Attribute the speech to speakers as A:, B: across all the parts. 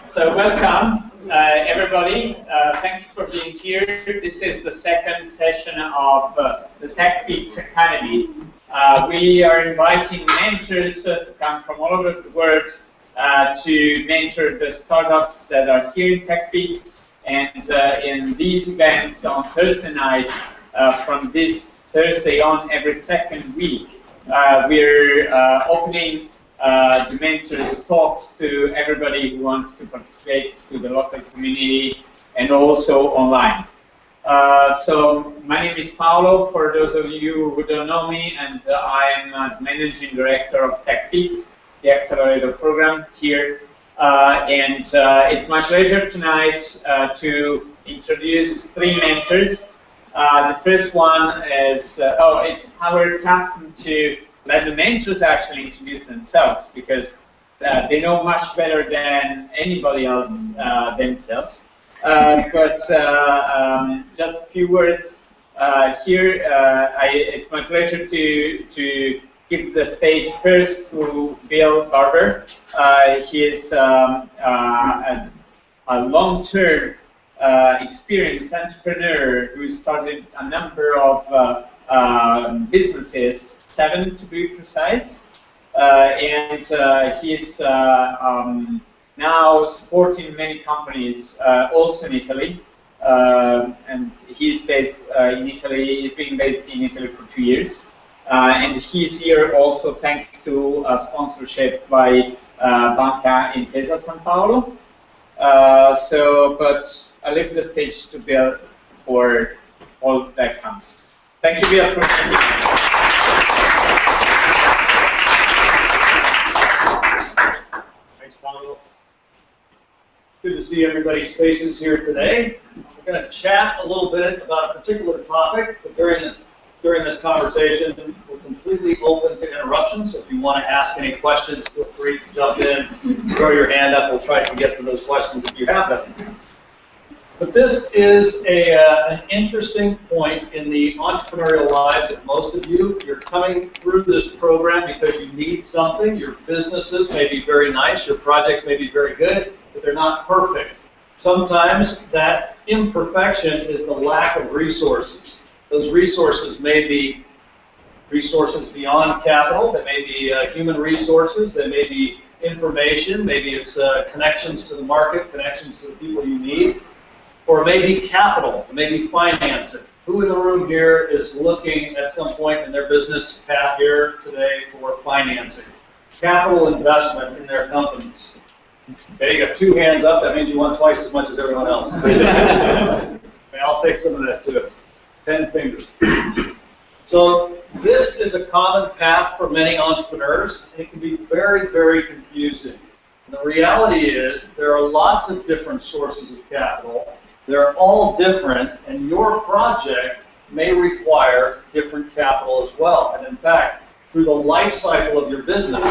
A: So welcome, everybody. Thank you for being here. This is the second session of the TechPeaks Academy. We are inviting mentors to come from all over the world to mentor the startups that are here in TechPeaks. And in these events on Thursday night, from this Thursday on every second week, we're opening the mentors talks to everybody who wants to participate to the local community and also online. So my name is Paolo, for those of you who don't know me, and I am Managing Director of TechPeaks, the accelerator program here. And it's my pleasure tonight to introduce three mentors. The first one is, it's our custom to let the mentors actually introduce themselves, because they know much better than anybody else themselves. But just a few words here. It's my pleasure to give the stage first to Bill Barber. He is a long-term experienced entrepreneur who started a number of businesses, 7 to be precise, and he's now supporting many companies also in Italy, and he's based in Italy. He's been based in Italy for 2 years, and he's here also thanks to a sponsorship by Banca Intesa San Paolo. But I leave the stage to Bill for all that comes. Thank you, Bill, for being here.
B: Good to see everybody's faces here today. We're going to chat a little bit about a particular topic, but during this conversation, we're completely open to interruptions. So if you want to ask any questions, feel free to jump in, throw your hand up. We'll try to get to those questions if you have them. But this is an interesting point in the entrepreneurial lives of most of you. You're coming through this program because you need something. Your businesses may be very nice, your projects may be very good, but they're not perfect. Sometimes that imperfection is the lack of resources. Those resources may be resources beyond capital, they may be human resources, they may be information, maybe it's connections to the market, connections to the people you need. Or maybe capital, maybe financing. Who in the room here is looking at some point in their business path here today for financing? Capital investment in their companies. Okay, you got 2 hands up, that means you want twice as much as everyone else. I'll take some of that too. 10 fingers. So this is a common path for many entrepreneurs, and it can be very, very confusing. And the reality is there are lots of different sources of capital. They're all different, and your project may require different capital as well. And in fact, through the life cycle of your business,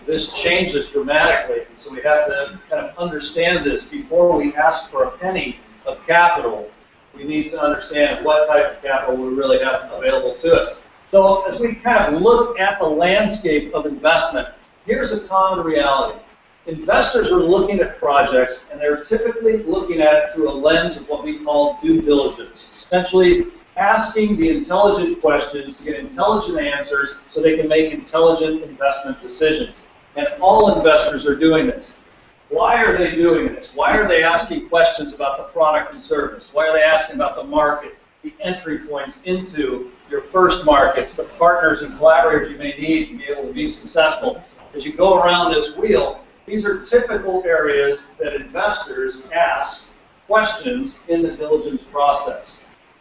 B: this changes dramatically. So we have to kind of understand this before we ask for a penny of capital. We need to understand what type of capital we really have available to us. So as we kind of look at the landscape of investment, here's a common reality. Investors are looking at projects, and they're typically looking at it through a lens of what we call due diligence, essentially asking the intelligent questions to get intelligent answers so they can make intelligent investment decisions. And all investors are doing this. Why are they doing this? Why are they asking questions about the product and service? Why are they asking about the market, the entry points into your first markets, the partners and collaborators you may need to be able to be successful? As you go around this wheel, these are typical areas that investors ask questions in the diligence process.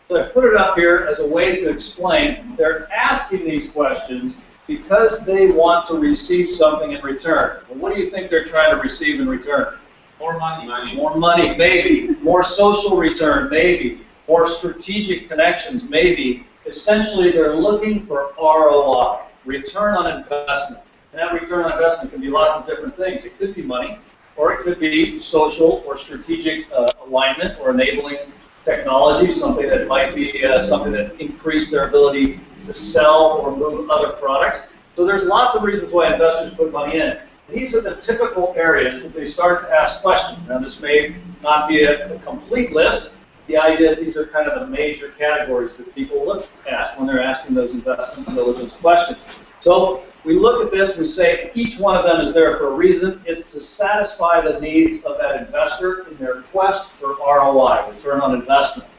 B: So I put it up here as a way to explain they're asking these questions because they want to receive something in return. Well, what do you think they're trying to receive in return?
A: More money.
B: More money, maybe. More social return, maybe. More strategic connections, maybe. Essentially, they're looking for ROI, return on investment. And that return on investment can be lots of different things. It could be money, or it could be social or strategic alignment or enabling technology, something that might be something that increased their ability to sell or move other products. So there's lots of reasons why investors put money in. These are the typical areas that they start to ask questions. Now, this may not be a complete list. The idea is these are kind of the major categories that people look at when they're asking those investment diligence questions. So we look at this, we say each one of them is there for a reason. It's to satisfy the needs of that investor in their quest for ROI, return on investment.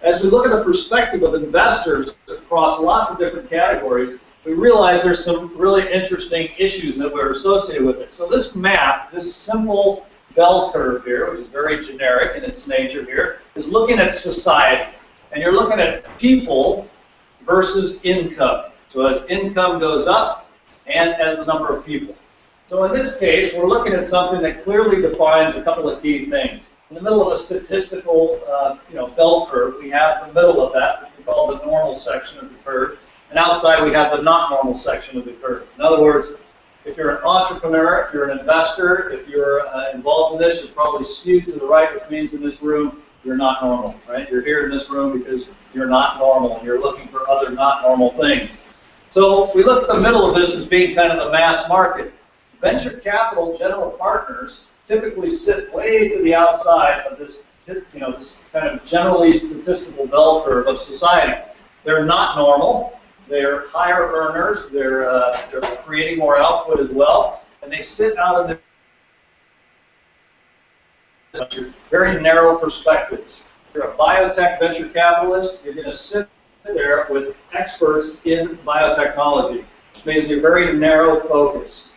B: As we look at the perspective of investors across lots of different categories, we realize there's some really interesting issues that were associated with it. So this map, this simple bell curve here, which is very generic in its nature here, is looking at society. And you're looking at people versus income. So as income goes up, and as the number of people. So in this case, we're looking at something that clearly defines a couple of key things. In the middle of a statistical bell curve, we have the middle of that, which we call the normal section of the curve. And outside, we have the not normal section of the curve. In other words, if you're an entrepreneur, if you're an investor, if you're involved in this, you're probably skewed to the right, which means in this room, you're not normal, right? You're here in this room because you're not normal, and you're looking for other not normal things. So we look at the middle of this as being kind of the mass market. Venture capital general partners typically sit way to the outside of this, this kind of generally statistical bell curve of society. They're not normal. They're higher earners. They're creating more output as well, and they sit out of the very narrow perspectives. If you're a biotech venture capitalist, you're going to sit there with experts in biotechnology, which means you're very narrow focus.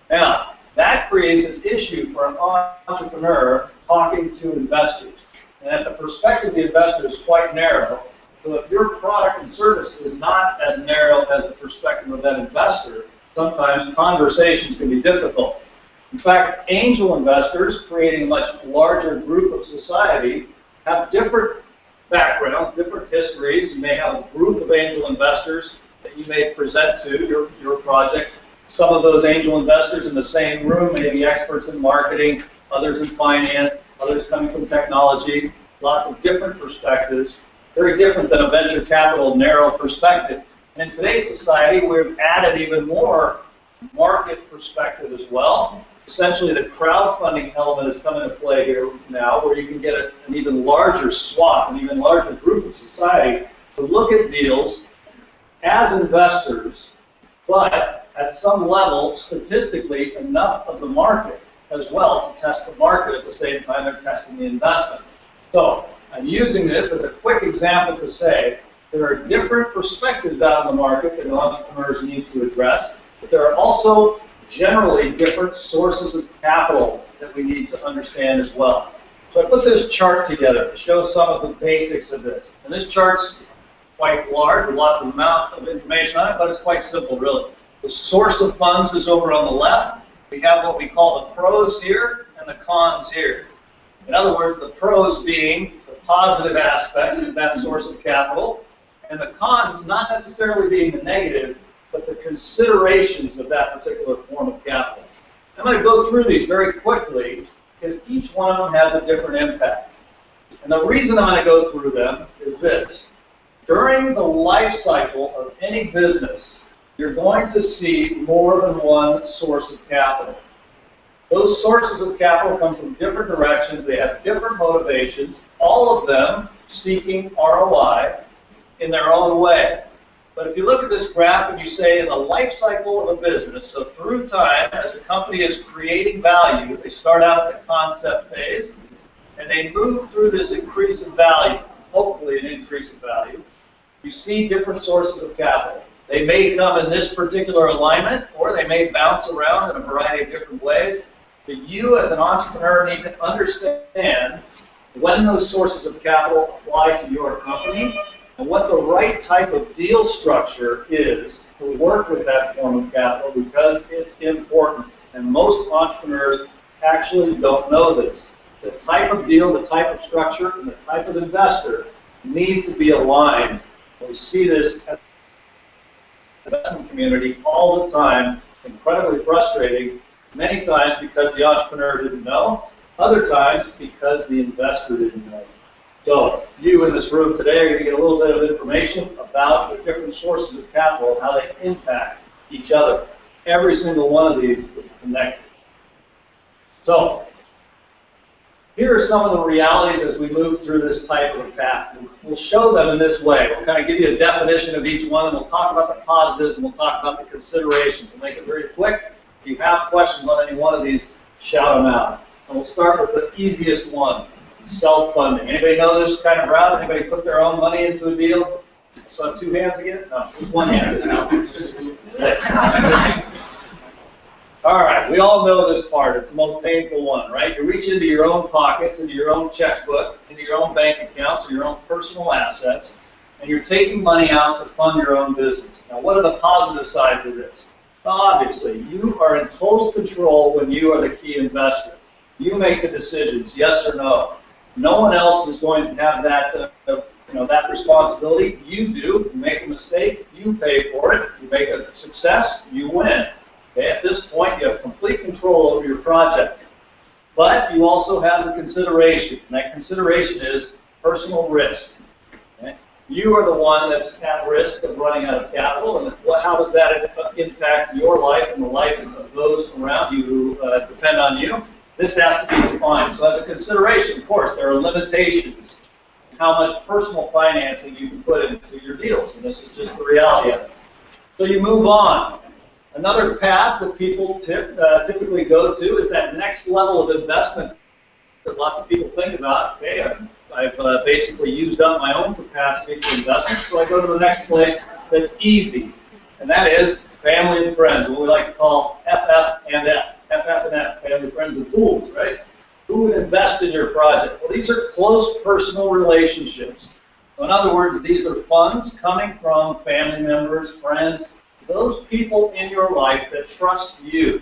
B: Now, that creates an issue for an entrepreneur talking to investors. And if the perspective of the investor is quite narrow, so if your product and service is not as narrow as the perspective of that investor, sometimes conversations can be difficult. In fact, angel investors, creating a much larger group of society, have different backgrounds, different histories. You may have a group of angel investors that you may present to your project. Some of those angel investors in the same room may be experts in marketing, others in finance, others coming from technology, lots of different perspectives, very different than a venture capital narrow perspective. And in today's society, we've added even more market perspective as well. Essentially, the crowdfunding element has come into play here now, where you can get an even larger swath, an even larger group of society to look at deals as investors, but at some level, statistically, enough of the market as well to test the market at the same time they're testing the investment. So I'm using this as a quick example to say there are different perspectives out in the market that entrepreneurs need to address, but there are also generally different sources of capital that we need to understand as well. So I put this chart together to show some of the basics of this. And this chart's quite large with lots of amount of information on it, but it's quite simple, really. The source of funds is over on the left. We have what we call the pros here and the cons here. In other words, the pros being the positive aspects of that source of capital, and the cons not necessarily being the negative, but the considerations of that particular form of capital. I'm going to go through these very quickly because each one of them has a different impact. And the reason I'm going to go through them is this. During the life cycle of any business, you're going to see more than one source of capital. Those sources of capital come from different directions. They have different motivations, all of them seeking ROI in their own way. But if you look at this graph and you say in the life cycle of a business, so through time, as a company is creating value, they start out at the concept phase, and they move through this increase in value, hopefully an increase in value, you see different sources of capital. They may come in this particular alignment, or they may bounce around in a variety of different ways. But you as an entrepreneur need to understand when those sources of capital apply to your company, and what the right type of deal structure is to work with that form of capital, because it's important. And most entrepreneurs actually don't know this. The type of deal, the type of structure, and the type of investor need to be aligned. We see this at the investment community all the time. It's incredibly frustrating, many times because the entrepreneur didn't know, other times because the investor didn't know. So you in this room today are going to get a little bit of information about the different sources of capital and how they impact each other. Every single one of these is connected. So, here are some of the realities as we move through this type of a path. We'll show them in this way. We'll kind of give you a definition of each one, and we'll talk about the positives, and we'll talk about the considerations. We'll make it very quick. If you have questions on any one of these, shout them out. And we'll start with the easiest one, self-funding. Anybody know this kind of route? Anybody put their own money into a deal? I saw 2 hands again? No, just 1 hand. All right, we all know this part. It's the most painful one, right? You reach into your own pockets, into your own checkbook, into your own bank accounts, or your own personal assets, and you're taking money out to fund your own business. Now, what are the positive sides of this? Well, obviously, you are in total control when you are the key investor. You make the decisions, yes or no. No one else is going to have that, that responsibility. You do. You make a mistake, you pay for it. You make a success, you win. Okay, at this point, you have complete control over your project. But you also have the consideration, and that consideration is personal risk. Okay? You are the one that's at risk of running out of capital, and how does that impact your life and the life of those around you who depend on you? This has to be defined. So as a consideration, of course, there are limitations in how much personal financing you can put into your deals, and this is just the reality of it. So you move on. Another path that people typically go to is that next level of investment that lots of people think about. Okay, I've basically used up my own capacity for investment, so I go to the next place that's easy, and that is family and friends, what we like to call FF and F. FF and F, family, friends, and fools, right? Who would invest in your project? Well, these are close personal relationships. In other words, these are funds coming from family members, friends, those people in your life that trust you.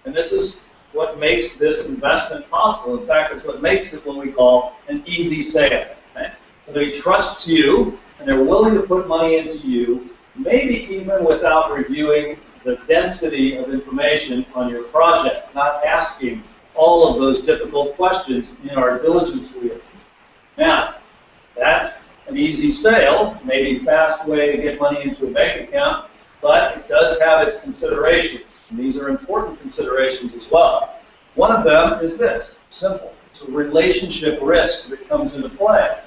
B: And this is what makes this investment possible. In fact, it's what makes it what we call an easy sale. Okay? So they trust you, and they're willing to put money into you, maybe even without reviewing the density of information on your project, not asking all of those difficult questions in our diligence wheel. Now, that's an easy sale, maybe a fast way to get money into a bank account, but it does have its considerations, and these are important considerations as well. One of them is this, simple. It's a relationship risk that comes into play.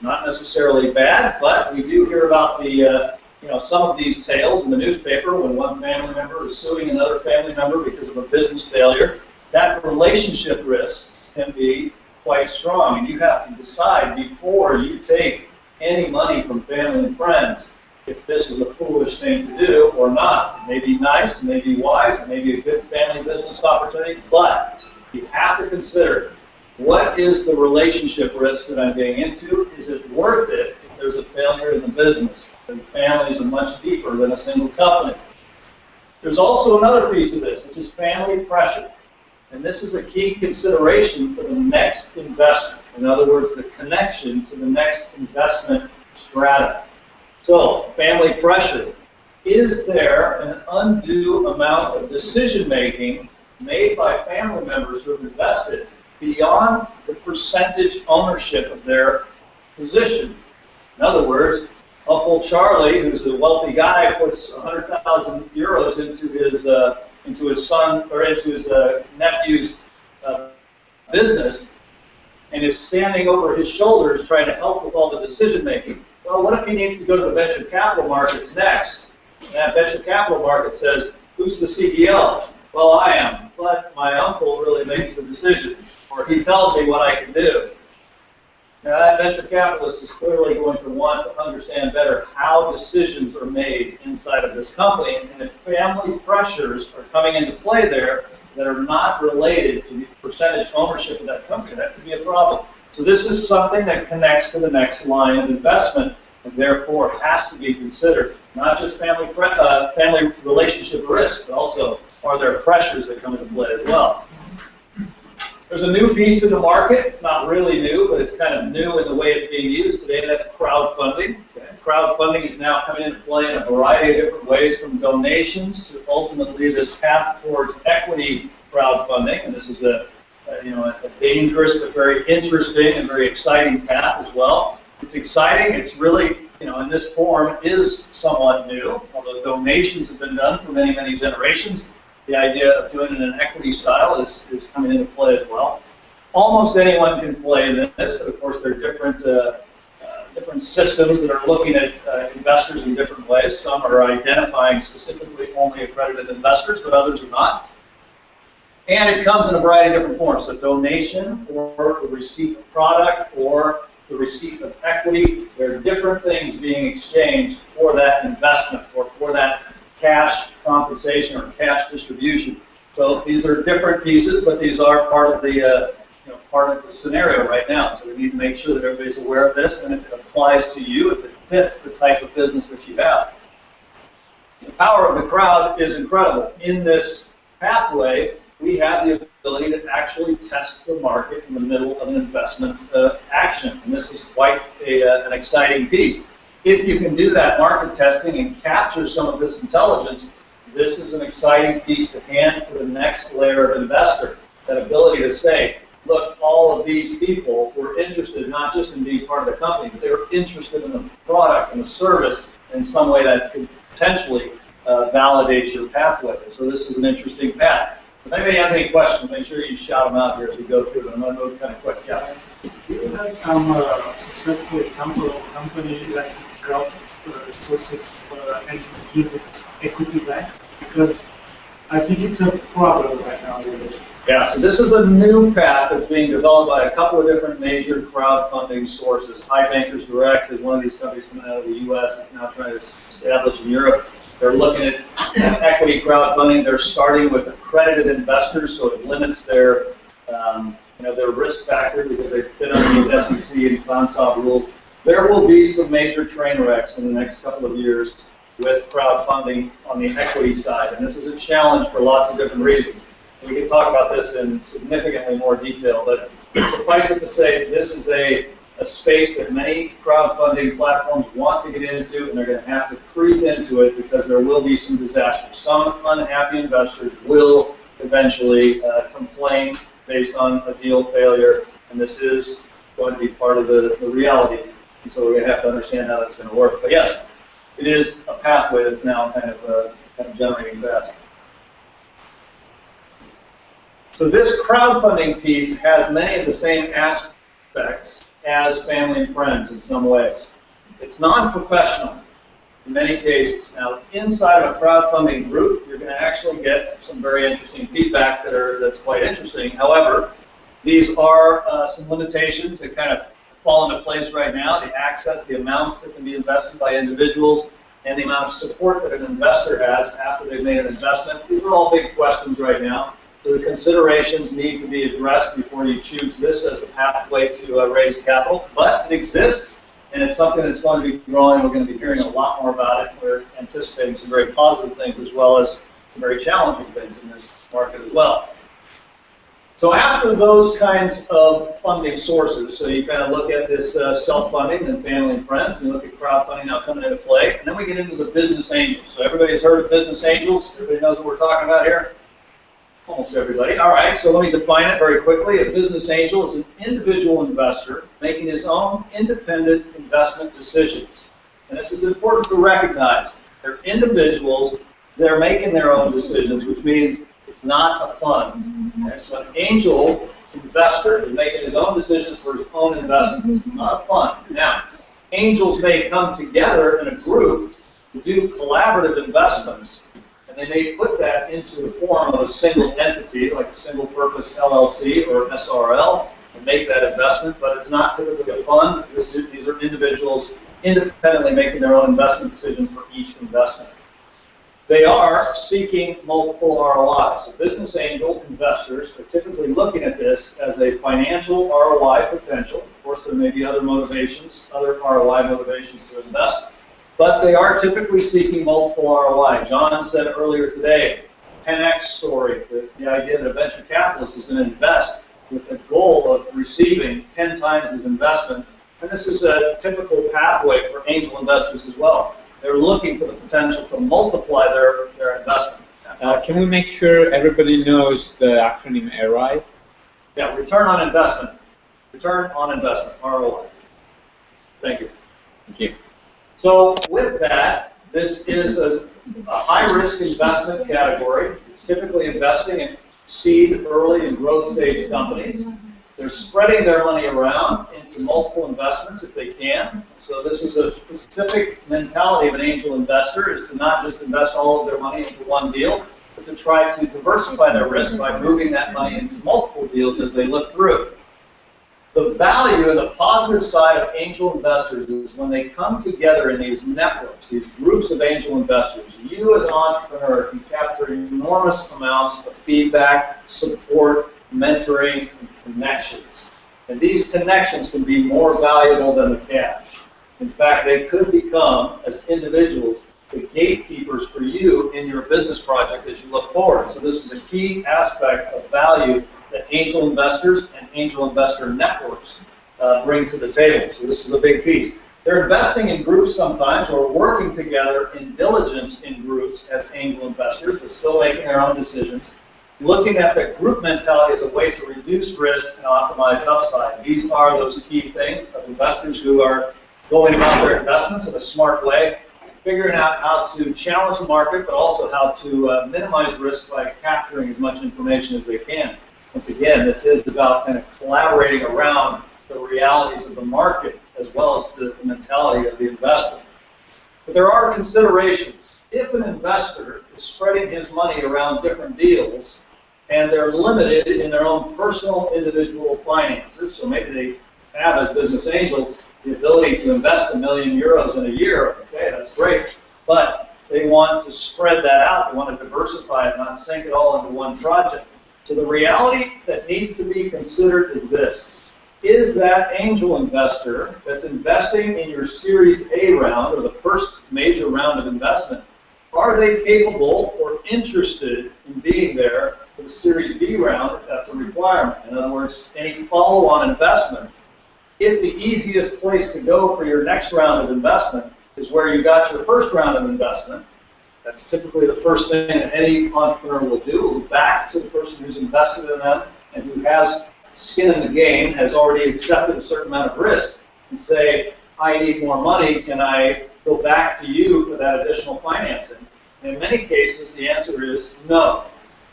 B: Not necessarily bad, but we do hear about the, some of these tales in the newspaper when one family member is suing another family member because of a business failure. That relationship risk can be quite strong, and you have to decide before you take any money from family and friends if this is a foolish thing to do or not. It may be nice, it may be wise, it may be a good family business opportunity, but you have to consider, what is the relationship risk that I'm getting into? Is it worth it if there's a failure in the business? Because families are much deeper than a single company. There's also another piece of this, which is family pressure. And this is a key consideration for the next investment. In other words, the connection to the next investment strata. So, family pressure. Is there an undue amount of decision-making made by family members who have invested beyond the percentage ownership of their position? In other words, Uncle Charlie, who's a wealthy guy, puts 100,000 euros into his son or into his nephew's business, and is standing over his shoulders trying to help with all the decision-making. Well, what if he needs to go to the venture capital markets next? And that venture capital market says, who's the CEO? Well, I am, but my uncle really makes the decisions, or he tells me what I can do. Now, that venture capitalist is clearly going to want to understand better how decisions are made inside of this company, and if family pressures are coming into play there that are not related to the percentage ownership of that company, that could be a problem. So this is something that connects to the next line of investment, and therefore has to be considered. Not just family relationship risk, but also are there pressures that come into play as well. There's a new piece in the market. It's not really new, but it's kind of new in the way it's being used today, and that's crowdfunding. Okay. Crowdfunding is now coming into play in a variety of different ways, from donations to ultimately this path towards equity crowdfunding. And this is a dangerous but very interesting and very exciting path as well. It's exciting. It's really, in this form is somewhat new, although donations have been done for many, many generations. the idea of doing it in an equity style is coming into play as well. Almost anyone can play in this, but of course there are different systems that are looking at investors in different ways. Some are identifying specifically only accredited investors, but others are not. And it comes in a variety of different forms, a donation or the receipt of product or the receipt of equity. There are different things being exchanged for that investment or for that cash compensation or cash distribution. So these are different pieces, but these are part of the scenario right now. So we need to make sure that everybody's aware of this, and if it applies to you, if it fits the type of business that you have. The power of the crowd is incredible. In this pathway, we have the ability to actually test the market in the middle of an investment action, and this is quite an exciting piece. If you can do that market testing and capture some of this intelligence, this is an exciting piece to hand to the next layer of investor. That ability to say, look, all of these people were interested not just in being part of the company, but they were interested in the product and the service in some way that could potentially validate your pathway. So this is an interesting path. If anybody has any questions, make sure you shout them out here as we go through them. I'm going to kind of quick. Yeah.
C: Do you have some successful example of company like this crowd sourcing and give it equity back? Because I think it's a problem right now with this.
B: Yeah, so this is a new path that's being developed by a couple of different major crowdfunding sources. iBankers Direct is one of these companies coming out of the U.S. It's now trying to establish in Europe. They're looking at equity crowdfunding. They're starting with accredited investors, so it limits their, their risk factor because they fit under the SEC and CONSOB rules. There will be some major train wrecks in the next couple of years with crowdfunding on the equity side, and this is a challenge for lots of different reasons. We can talk about this in significantly more detail, but suffice it to say, this is a space that many crowdfunding platforms want to get into, and they're going to have to creep into it because there will be some disasters. Some unhappy investors will eventually complain based on a deal failure, and this is going to be part of the reality. And so we're going to have to understand how that's going to work. But yes, it is a pathway that's now kind of generating fast. So this crowdfunding piece has many of the same aspects as family and friends in some ways. It's non-professional in many cases. Now, inside of a crowdfunding group, you're going to actually get some very interesting feedback that's quite interesting. However, these are some limitations that kind of fall into place right now. The access, the amounts that can be invested by individuals, and the amount of support that an investor has after they've made an investment. These are all big questions right now. So the considerations need to be addressed before you choose this as a pathway to raise capital. But it exists, and it's something that's going to be growing. We're going to be hearing a lot more about it. We're anticipating some very positive things as well as some very challenging things in this market as well. So after those kinds of funding sources, so you kind of look at this self-funding, then family and friends, and you look at crowdfunding now coming into play, and then we get into the business angels. So everybody's heard of business angels? Everybody knows what we're talking about here? Almost everybody. All right, so let me define it very quickly. A business angel is an individual investor making his own independent investment decisions. And this is important to recognize. They're individuals, they're making their own decisions, which means it's not a fund. Okay? So an angel investor is making his own decisions for his own investment. It's not a fund. Now, angels may come together in a group to do collaborative investments, and they may put that into the form of a single entity, like a single purpose LLC or SRL, and make that investment, but it's not typically a fund. These are individuals independently making their own investment decisions for each investment. They are seeking multiple ROIs. So business angel investors are typically looking at this as a financial ROI potential. Of course, there may be other motivations, other ROI motivations to invest, but they are typically seeking multiple ROI. John said earlier today, 10x story, the idea that a venture capitalist is going to invest with the goal of receiving 10 times his investment. And this is a typical pathway for angel investors as well. They're looking for the potential to multiply their investment.
A: Can we make sure everybody knows the acronym ROI?
B: Yeah, return on investment. Return on investment, ROI. Thank you.
A: Thank you.
B: So with that, this is a high-risk investment category. It's typically investing in seed, early, and growth stage companies. They're spreading their money around into multiple investments if they can. So this is a specific mentality of an angel investor, is to not just invest all of their money into one deal, but to try to diversify their risk by moving that money into multiple deals as they look through. The value and the positive side of angel investors is when they come together in these networks, these groups of angel investors, you as an entrepreneur can capture enormous amounts of feedback, support, mentoring, and connections. And these connections can be more valuable than the cash. In fact, they could become, as individuals, the gatekeepers for you in your business project as you look forward. So this is a key aspect of value that angel investors and angel investor networks bring to the table. So this is a big piece. They're investing in groups sometimes, or working together in diligence in groups as angel investors, but still making their own decisions. Looking at the group mentality as a way to reduce risk and optimize upside. These are those key things of investors who are going about their investments in a smart way, figuring out how to challenge the market, but also how to minimize risk by capturing as much information as they can. Once again, this is about kind of collaborating around the realities of the market as well as the mentality of the investor. But there are considerations. If an investor is spreading his money around different deals and they're limited in their own personal individual finances, so maybe they have as business angels the ability to invest €1 million in a year, okay, that's great, but they want to spread that out, they want to diversify it, not sink it all into one project. So the reality that needs to be considered is this. Is that angel investor that's investing in your Series A round, or the first major round of investment, are they capable or interested in being there for the Series B round if that's a requirement? In other words, any follow-on investment. If the easiest place to go for your next round of investment is where you got your first round of investment, that's typically the first thing that any entrepreneur will do, will back to the person who's invested in them and who has skin in the game, has already accepted a certain amount of risk, and say, I need more money, can I go back to you for that additional financing? And in many cases, the answer is no.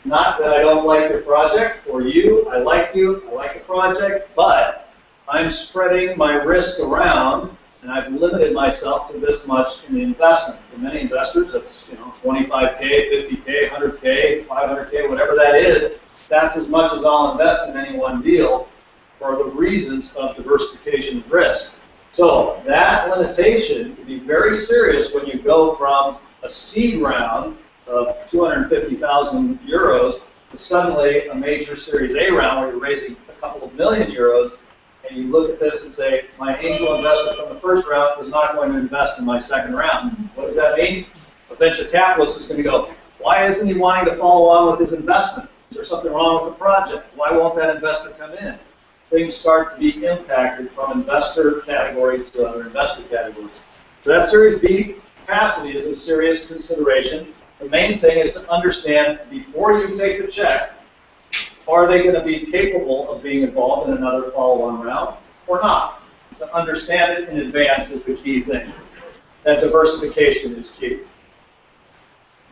B: Not that I don't like your project, or you, I like the project, but I'm spreading my risk around, and I've limited myself to this much in the investment. For many investors, that's 25K, 50K, 100K, 500K, whatever that is. That's as much as I'll invest in any one deal for the reasons of diversification of risk. So that limitation can be very serious when you go from a seed round of 250,000 euros to suddenly a major Series A round where you're raising a couple of million euros. And you look at this and say, my angel investor from the first round is not going to invest in my second round. What does that mean? A venture capitalist is going to go, why isn't he wanting to follow on with his investment? Is there something wrong with the project? Why won't that investor come in? Things start to be impacted from investor categories to other investor categories. So that Series B capacity is a serious consideration. The main thing is to understand before you take the check, are they going to be capable of being involved in another follow-on round or not? To understand it in advance is the key thing. That diversification is key.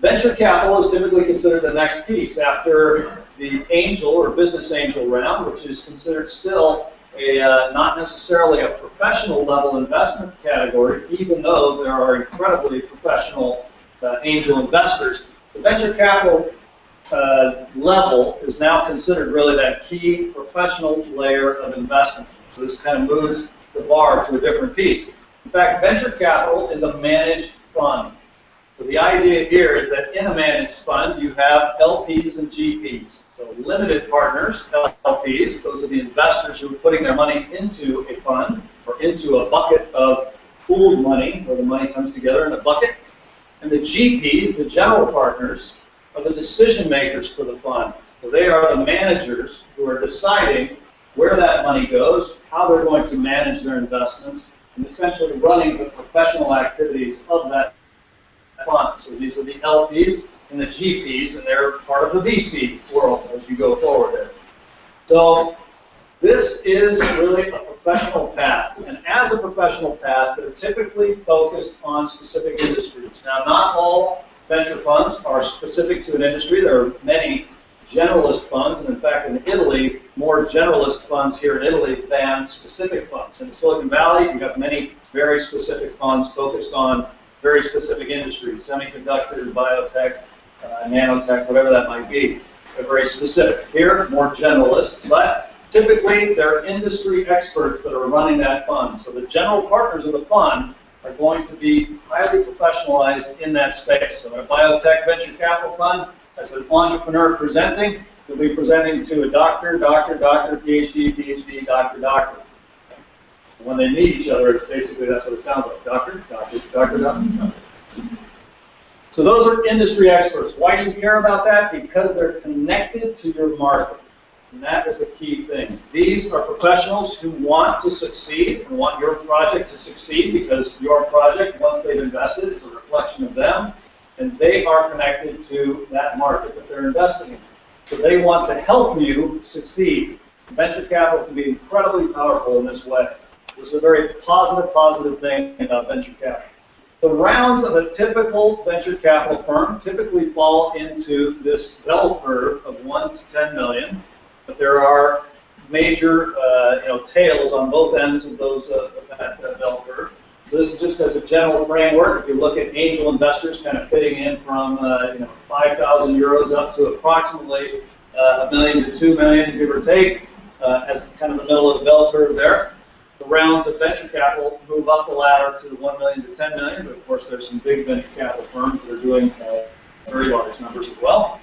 B: Venture capital is typically considered the next piece after the angel or business angel round, which is considered still a not necessarily a professional level investment category, even though there are incredibly professional angel investors. The venture capital level is now considered really that key professional layer of investment. So this kind of moves the bar to a different piece. In fact, venture capital is a managed fund. So the idea here is that in a managed fund, you have LPs and GPs. So limited partners, LPs, those are the investors who are putting their money into a fund or into a bucket of pooled money, where the money comes together in a bucket. And the GPs, the general partners, are the decision makers for the fund. So they are the managers who are deciding where that money goes, how they're going to manage their investments, and essentially running the professional activities of that fund. So these are the LPs and the GPs, and they're part of the VC world as you go forward there. So this is really a professional path, and as a professional path, they're typically focused on specific industries. Now, not all venture funds are specific to an industry. There are many generalist funds, and in fact in Italy, more generalist funds here in Italy than specific funds. In Silicon Valley, you have many very specific funds focused on very specific industries, semiconductor, biotech, nanotech, whatever that might be. They're very specific. Here, more generalist, but typically they're industry experts that are running that fund. So the general partners of the fund are going to be highly professionalized in that space. So in a biotech venture capital fund, as an entrepreneur presenting, you'll be presenting to a doctor, PhD, PhD, doctor. When they meet each other, it's basically that's what it sounds like. Doctor. So those are industry experts. Why do you care about that? Because they're connected to your market. And that is a key thing. These are professionals who want to succeed and want your project to succeed because your project, once they've invested, is a reflection of them. And they are connected to that market that they're investing in. So they want to help you succeed. Venture capital can be incredibly powerful in this way. This is a very positive thing about venture capital. The rounds of a typical venture capital firm typically fall into this bell curve of 1 to 10 million, but there are major tails on both ends of that bell curve. So this is just as a general framework. If you look at angel investors kind of fitting in from 5,000 euros up to approximately $1 million to 2 million, give or take, as kind of the middle of the bell curve there. The rounds of venture capital move up the ladder to 1 million to 10 million, but of course there's some big venture capital firms that are doing very large numbers as well.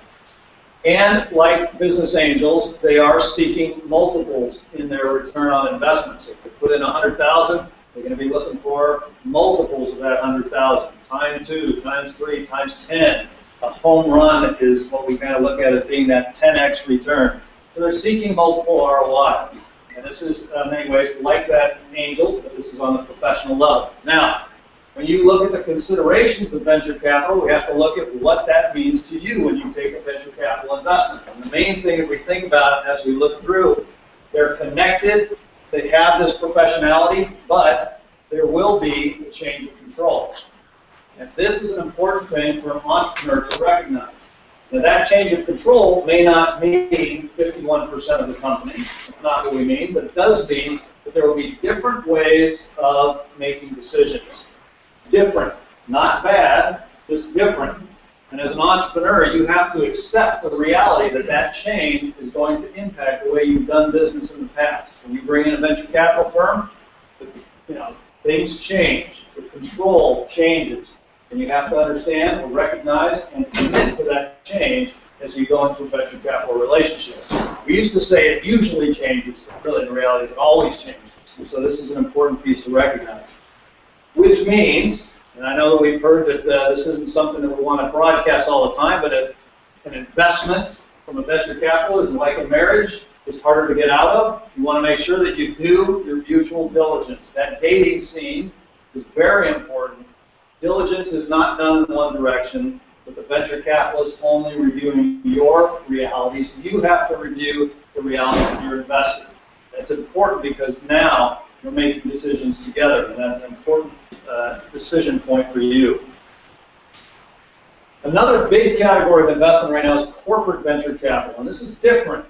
B: And like business angels, they are seeking multiples in their return on investment. So if they put in 100,000, they're going to be looking for multiples of that 100,000, times 2, times 3, times 10. A home run is what we kind of look at as being that 10x return. So they're seeking multiple ROI. And this is, in many ways, like that angel, but this is on the professional level. Now, when you look at the considerations of venture capital, we have to look at what that means to you when you take a venture capital investment. And the main thing that we think about as we look through, they're connected, they have this professionality, but there will be a change of control. And this is an important thing for an entrepreneur to recognize. Now, that change of control may not mean 51% of the company. That's not what we mean, but it does mean that there will be different ways of making decisions. Different, not bad, just different. And as an entrepreneur, you have to accept the reality that that change is going to impact the way you've done business in the past. When you bring in a venture capital firm, things change. The control changes. And you have to understand or recognize and commit to that change as you go into a venture capital relationship. We used to say it usually changes, but really in reality it always changes. And so this is an important piece to recognize. Which means, and I know that we've heard that this isn't something that we want to broadcast all the time, but an investment from a venture capital is like a marriage. It's harder to get out of. You want to make sure that you do your mutual diligence. That dating scene is very important. Diligence is not done in one direction, but the venture capitalist only reviewing your realities. You have to review the realities of your investor. That's important because now you're making decisions together, and that's an important decision point for you. Another big category of investment right now is corporate venture capital, and this is different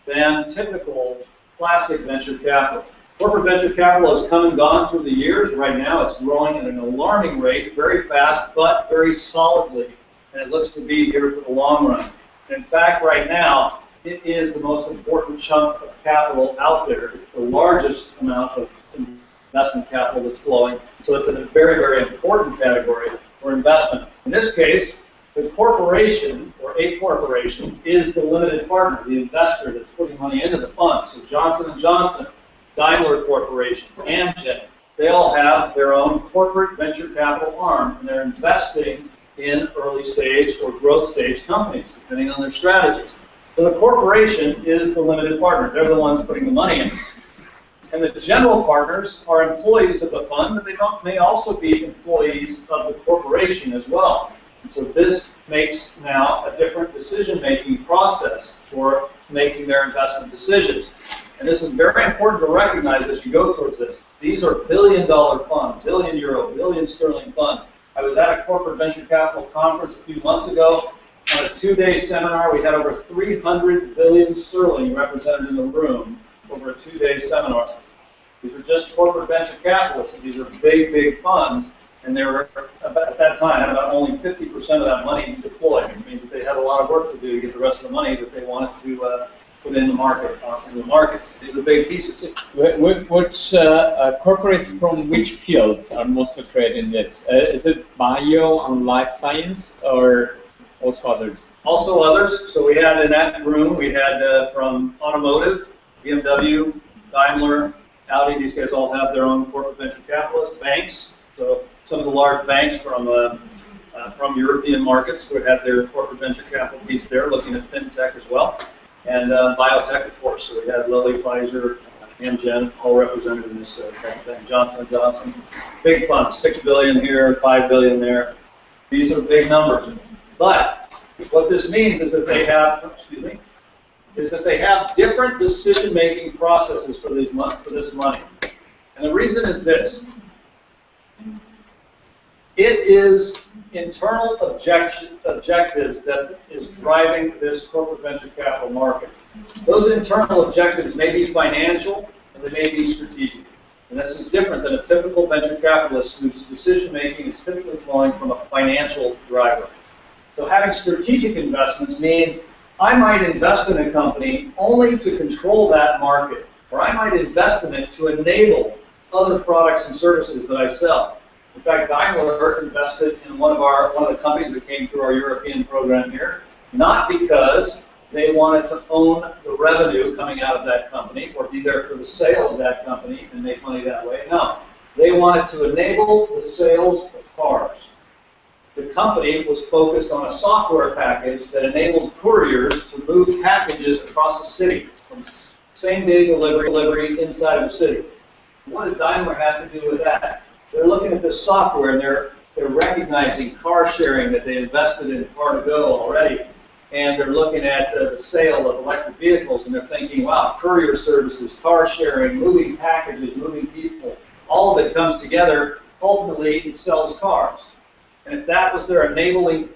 B: than typical classic venture capital. Corporate venture capital has come and gone through the years. Right now it's growing at an alarming rate, very fast, but very solidly, and it looks to be here for the long run. In fact, right now, it is the most important chunk of capital out there. It's the largest amount of investment capital that's flowing, so it's a very, very important category for investment. In this case, the corporation, or a corporation, is the limited partner, the investor that's putting money into the fund. So Johnson & Johnson, Daimler Corporation, Amgen, they all have their own corporate venture capital arm, and they're investing in early stage or growth stage companies, depending on their strategies. So the corporation is the limited partner. They're the ones putting the money in. And the general partners are employees of the fund, but they may also be employees of the corporation as well. And so this makes now a different decision-making process for making their investment decisions. And this is very important to recognize as you go towards this. These are billion-dollar funds, billion euro, billion sterling funds. I was at a corporate venture capital conference a few months ago. On a 2-day seminar, we had over 300 billion sterling represented in the room over a 2-day seminar. These are just corporate venture capitalists. These are big, big funds, and they were, at that time, had about only 50% of that money deployed. It means that they had a lot of work to do to get the rest of the money that they wanted to put in the market. These are big pieces.
A: Which corporates from which fields are most created in this? Is it bio and life science, or also others?
B: Also others. So we had in that room, we had from automotive, BMW, Daimler, Audi. These guys all have their own corporate venture capitalists. Banks. So some of the large banks from European markets would have their corporate venture capital piece there, looking at fintech as well. And biotech, of course. So we had Lilly, Pfizer, Amgen, all represented in this kind of thing. Johnson & Johnson. Big funds, $6 billion here, $5 billion there. These are big numbers. But what this means is that they have, different decision-making processes for this money. And the reason is this. It is internal objectives that is driving this corporate venture capital market. Those internal objectives may be financial and they may be strategic. And this is different than a typical venture capitalist whose decision-making is typically flowing from a financial driver. So having strategic investments means I might invest in a company only to control that market, or I might invest in it to enable other products and services that I sell. In fact, Daimler invested in one of the companies that came through our European program here, not because they wanted to own the revenue coming out of that company or be there for the sale of that company and make money that way. No, they wanted to enable the sales of cars. The company was focused on a software package that enabled couriers to move packages across the city from same-day delivery inside of the city. What did Daimler have to do with that? They're looking at this software and they're recognizing car sharing that they invested in Car2Go already, and they're looking at the sale of electric vehicles and they're thinking, wow, courier services, car sharing, moving packages, moving people, all of it comes together. Ultimately, it sells cars. And if that was their enabling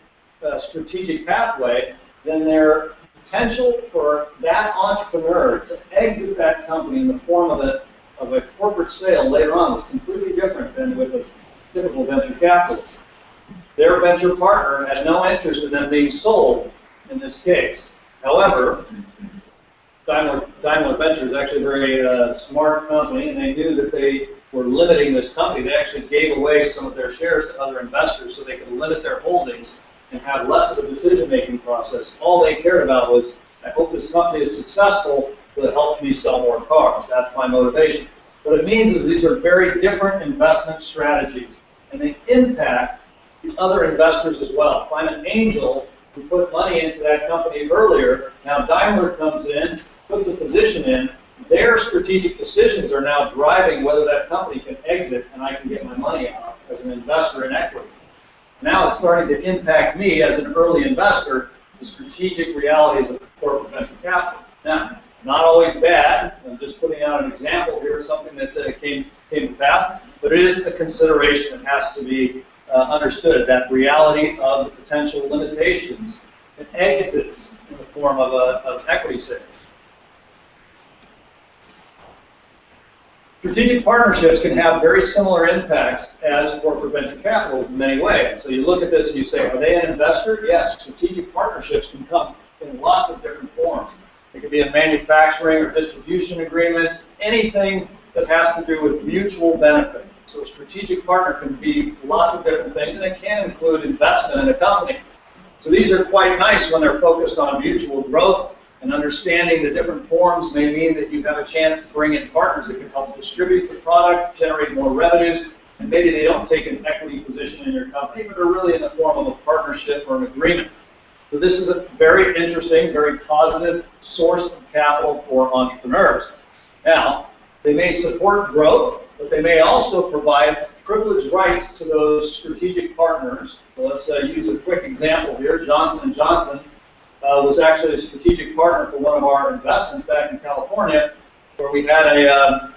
B: strategic pathway, then their potential for that entrepreneur to exit that company in the form of a corporate sale later on was completely different than with a typical venture capitalist. Their venture partner had no interest in them being sold in this case. However, Daimler Venture is actually a very smart company, and they knew that they were limiting this company. They actually gave away some of their shares to other investors so they could limit their holdings and have less of a decision-making process. All they cared about was, I hope this company is successful, but it helps me sell more cars. That's my motivation. What it means is these are very different investment strategies, and they impact the other investors as well. If I'm an angel who put money into that company earlier, now Daimler comes in, puts a position in, their strategic decisions are now driving whether that company can exit and I can get my money out as an investor in equity. Now it's starting to impact me as an early investor, the strategic realities of corporate venture capital. Now, not always bad. I'm just putting out an example here, something that came to pass, but it is a consideration that has to be understood, that reality of the potential limitations and exits in the form of equity sales. Strategic partnerships can have very similar impacts as corporate venture capital in many ways. So you look at this and you say, are they an investor? Yes, strategic partnerships can come in lots of different forms. It could be in manufacturing or distribution agreements, anything that has to do with mutual benefit. So a strategic partner can be lots of different things, and it can include investment in a company. So these are quite nice when they're focused on mutual growth, and understanding the different forms may mean that you have a chance to bring in partners that can help distribute the product, generate more revenues, and maybe they don't take an equity position in your company, but are really in the form of a partnership or an agreement. So this is a very interesting, very positive source of capital for entrepreneurs. Now, they may support growth, but they may also provide privileged rights to those strategic partners. So let's use a quick example here. Johnson & Johnson was actually a strategic partner for one of our investments back in California, where we had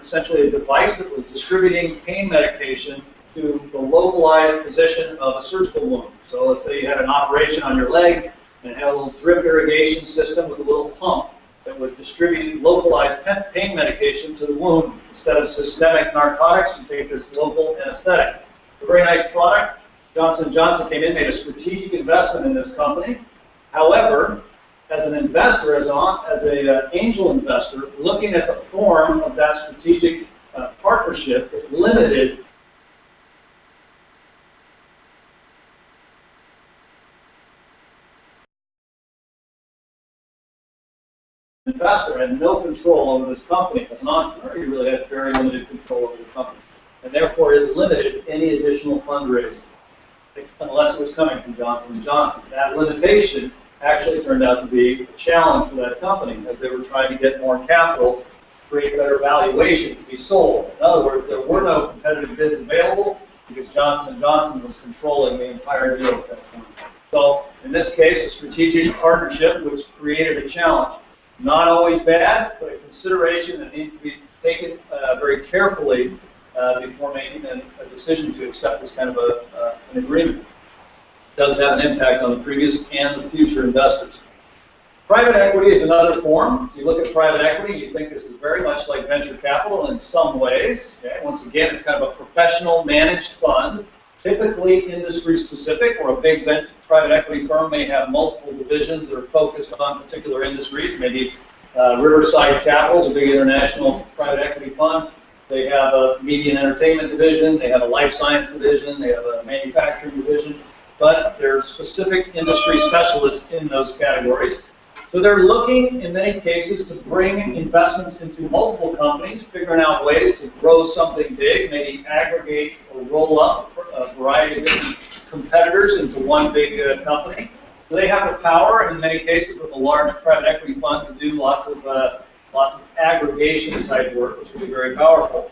B: essentially a device that was distributing pain medication to the localized position of a surgical wound. So let's say you had an operation on your leg and it had a little drip irrigation system with a little pump that would distribute localized pain medication to the wound. Instead of systemic narcotics, you take this local anesthetic. A very nice product. Johnson & Johnson came in, made a strategic investment in this company. However, as an investor, as an angel investor, looking at the form of that strategic partnership, it limited investor had no control over this company. As an entrepreneur, you really had very limited control over the company. And therefore, it limited any additional fundraising, unless it was coming from Johnson & Johnson. That limitation actually turned out to be a challenge for that company as they were trying to get more capital, create better valuation to be sold. In other words, there were no competitive bids available because Johnson & Johnson was controlling the entire deal at that point. So, in this case, a strategic partnership which created a challenge. Not always bad, but a consideration that needs to be taken very carefully before making a decision to accept this kind of an agreement. It does have an impact on the previous and the future investors. Private equity is another form. If you look at private equity, you think this is very much like venture capital in some ways. Okay? Once again, it's kind of a professional managed fund, typically industry specific, or a big private equity firm may have multiple divisions that are focused on particular industries. Maybe Riverside Capital is a big international private equity fund. They have a media and entertainment division, they have a life science division, they have a manufacturing division, but they're specific industry specialists in those categories. So they're looking, in many cases, to bring investments into multiple companies, figuring out ways to grow something big, maybe aggregate or roll up a variety of different competitors into one big company. So they have the power, in many cases, with a large private equity fund to do lots of aggregation type work, which can be very powerful.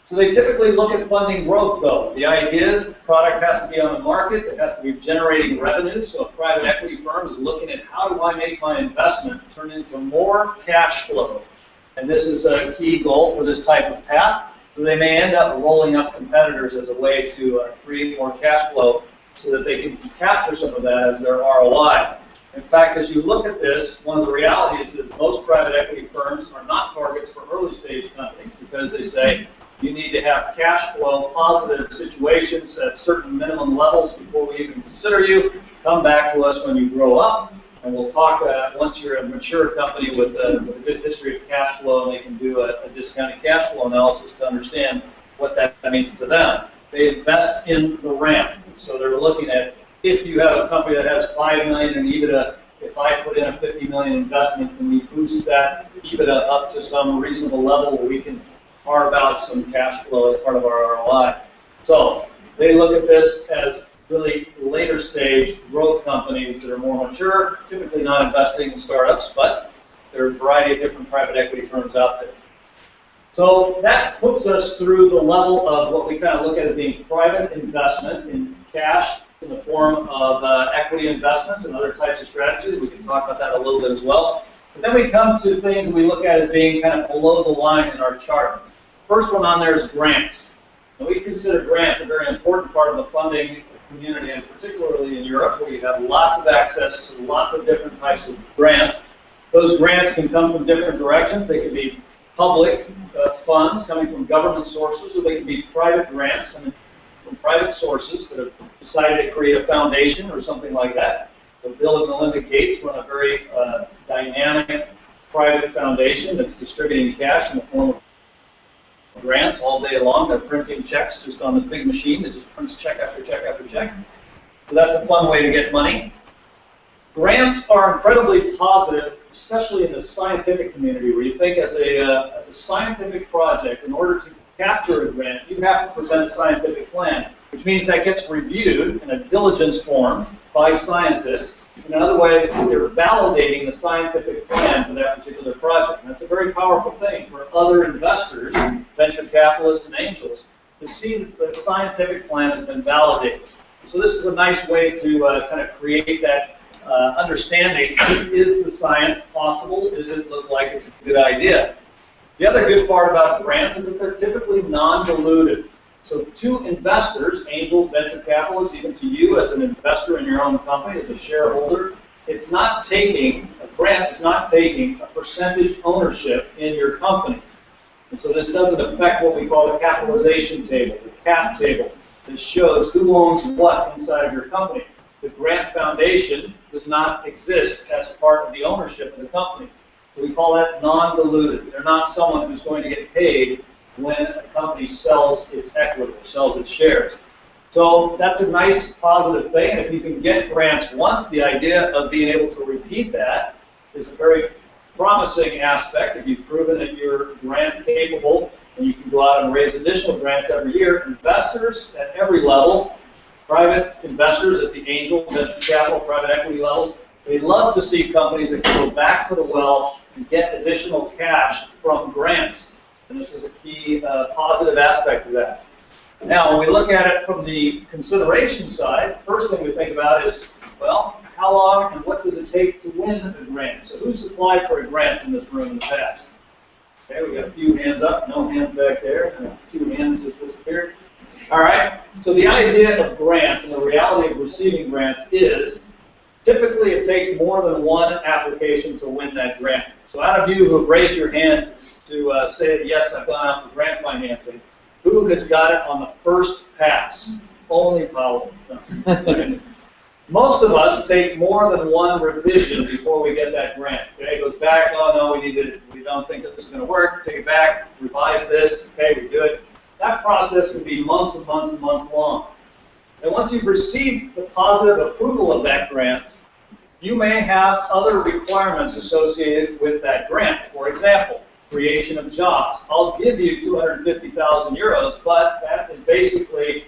B: So they typically look at funding growth, though. The idea, the product has to be on the market, it has to be generating revenue, so a private equity firm is looking at how do I make my investment turn into more cash flow. And this is a key goal for this type of path. So they may end up rolling up competitors as a way to create more cash flow so that they can capture some of that as their ROI. In fact, as you look at this, one of the realities is most private equity firms are not targets for early stage companies because they say you need to have cash flow positive situations at certain minimum levels before we even consider you. Come back to us when you grow up, and we'll talk once you're a mature company with a good history of cash flow, and they can do a discounted cash flow analysis to understand what that means to them. They invest in the ramp. So they're looking at, if you have a company that has $5 million in EBITDA, if I put in a $50 million investment, can we boost that EBITDA up to some reasonable level where we can carve out some cash flow as part of our ROI? So they look at this as really later stage growth companies that are more mature, typically not investing in startups, but there are a variety of different private equity firms out there. So that puts us through the level of what we kind of look at as being private investment in cash in the form of equity investments and other types of strategies. We can talk about that a little bit as well. But then we come to things we look at as being kind of below the line in our chart. First one on there is grants. And we consider grants a very important part of the funding community, and particularly in Europe, where you have lots of access to lots of different types of grants. Those grants can come from different directions. They can be public funds coming from government sources, or they can be private grants coming from private sources that have decided to create a foundation or something like that. So Bill and Melinda Gates run a very dynamic private foundation that's distributing cash in the form of grants all day long. They're printing checks just on this big machine that just prints check after check after check. So that's a fun way to get money. Grants are incredibly positive, especially in the scientific community, where you think as a scientific project, in order to capture a grant, you have to present a scientific plan, which means that gets reviewed in a diligence form by scientists. In another way, they're validating the scientific plan for that particular project. And that's a very powerful thing for other investors, venture capitalists and angels, to see that the scientific plan has been validated. So this is a nice way to kind of create that understanding. Is the science possible? Does it look like it's a good idea? The other good part about grants is that they're typically non-dilutive. So to investors, angels, venture capitalists, even to you as an investor in your own company, as a shareholder, it's not taking, a grant is not taking a percentage ownership in your company. And so this doesn't affect what we call the capitalization table, the cap table. This shows who owns what inside of your company. The grant foundation does not exist as part of the ownership of the company. So we call that non-diluted. They're not someone who's going to get paid when a company sells its equity or sells its shares. So that's a nice positive thing. And if you can get grants once, the idea of being able to repeat that is a very promising aspect. If you've proven that you're grant capable and you can go out and raise additional grants every year, investors at every level, private investors at the angel, venture capital, private equity levels, they love to see companies that can go back to the well and get additional cash from grants. And this is a key positive aspect of that. Now, when we look at it from the consideration side, first thing we think about is, well, how long and what does it take to win a grant? So who's applied for a grant in this room in the past? Okay, we got a few hands up, no hands back there, 2 hands just disappeared. All right, so the idea of grants and the reality of receiving grants is typically it takes more than one application to win that grant. So out of you who have raised your hand to say that, yes, I've gone out for grant financing, who has got it on the first pass? Only Paolo. Most of us take more than one revision before we get that grant. Okay, it goes back, oh no, we don't think that this is going to work, take it back, revise this, okay, we do it. That process can be months and months and months long. And once you've received the positive approval of that grant, you may have other requirements associated with that grant. For example, creation of jobs. I'll give you 250,000 euros, but that is basically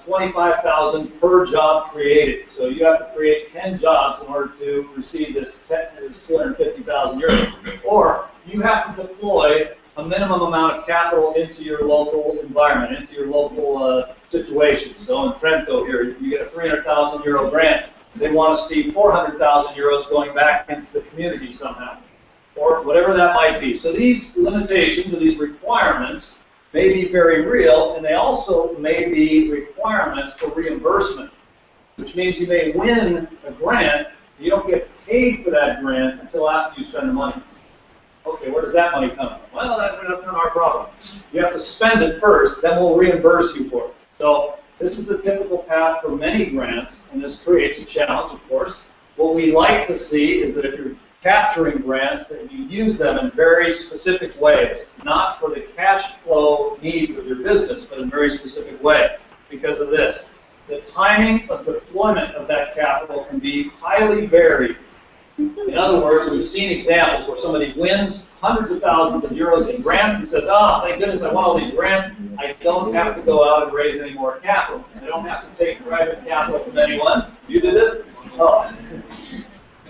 B: 25,000 per job created. So you have to create 10 jobs in order to receive this 250,000 euros. Or you have to deploy a minimum amount of capital into your local environment, into your local situation. So in Trento here, you get a 300,000 euro grant. They want to see 400,000 euros going back into the community somehow, or whatever that might be. So these limitations or these requirements may be very real, and they also may be requirements for reimbursement, which means you may win a grant, you don't get paid for that grant until after you spend the money. Okay, where does that money come from? Well, that's not our problem. You have to spend it first, then we'll reimburse you for it. So this is the typical path for many grants, and this creates a challenge, of course. What we like to see is that if you're capturing grants, that you use them in very specific ways, not for the cash flow needs of your business, but in a very specific way. Because of this, the timing of deployment of that capital can be highly varied. In other words, we've seen examples where somebody wins hundreds of thousands of euros in grants and says, oh, thank goodness I won all these grants. I don't have to go out and raise any more capital. I don't have to take private capital from anyone. You did this? Oh.